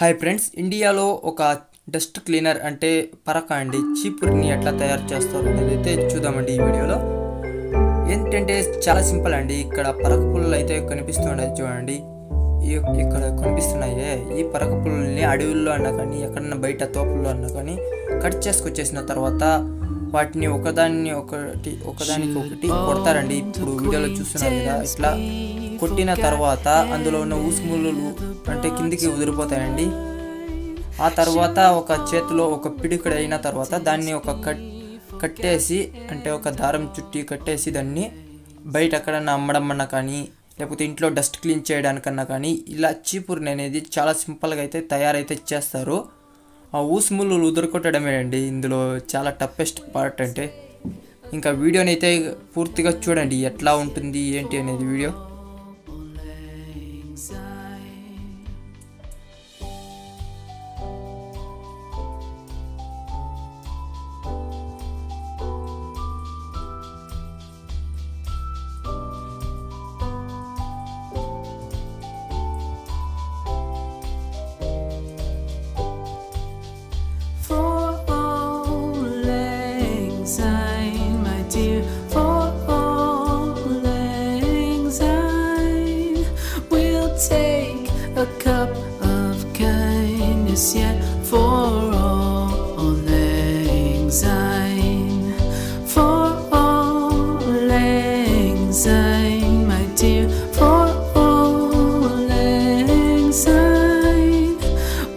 Hi friends, ఇండియాలో ఒక dust cleaner అంటే పరక అండి చీపురుని ఎట్లా తయారు చేస్తారు అనేది అయితే చూద్దామండి ఈ వీడియోలో. ఏంటంటే చాలా సింపుల్ అండి. ఇక్కడ పరక పుల్లలు అయితే కనిపిస్తున్నాయి చూడండి, ఇక్కడ కనిపిస్తున్నాయి. ఈ పరక పుల్లల్ని అడవుల్లో అన్నా కానీ ఎక్కడన్నా బయట తోపుల్లో అన్నా కానీ కట్ చేసుకొచ్చేసిన తర్వాత వాటిని ఒకదానికి ఒకటి కొడతారండి. ఇప్పుడు వీడియోలో చూస్తున్నారు కదా, ఇట్లా కొట్టిన తర్వాత అందులో ఉన్న ఊసుముళ్ళు అంటే కిందికి ఉదిరిపోతాయండి. ఆ తర్వాత ఒక చేతిలో ఒక పిడికడ అయిన తర్వాత దాన్ని ఒక కట్టేసి అంటే ఒక దారం చుట్టి కట్టేసి దాన్ని బయట ఎక్కడన్నా అమ్మడం అన్నా కానీ లేకపోతే ఇంట్లో డస్ట్ క్లీన్ చేయడానికన్నా కానీ ఇలా చీపురుని అనేది చాలా సింపుల్గా అయితే తయారైతే చేస్తారు. ఆ ఊసుముళ్ళు ఉదురుకొట్టడమే అండి ఇందులో చాలా టఫెస్ట్ పార్ట్. అంటే ఇంకా వీడియోని అయితే పూర్తిగా చూడండి ఎట్లా ఉంటుంది ఏంటి అనేది video. A cup of kindness yet for all 𝗟𝗟𝗡, for all 𝗟𝗟𝗡, my dear, for all 𝗟𝗟𝗡.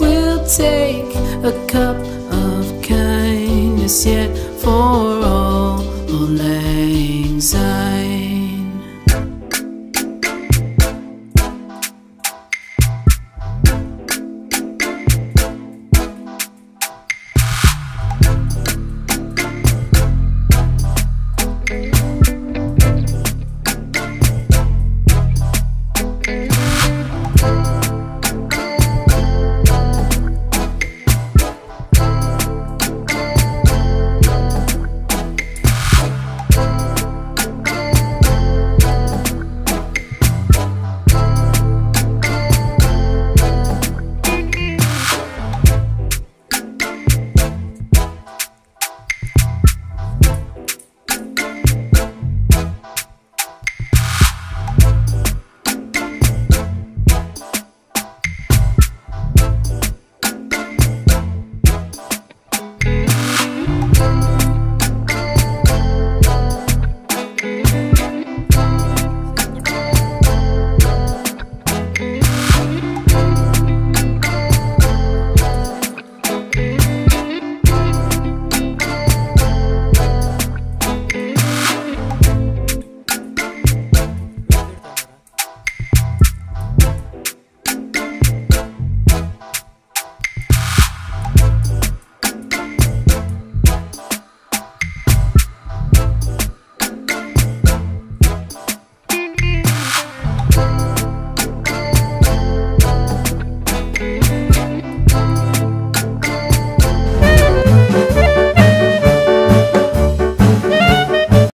We'll take a cup of kindness yet for all 𝗟𝗟𝗡.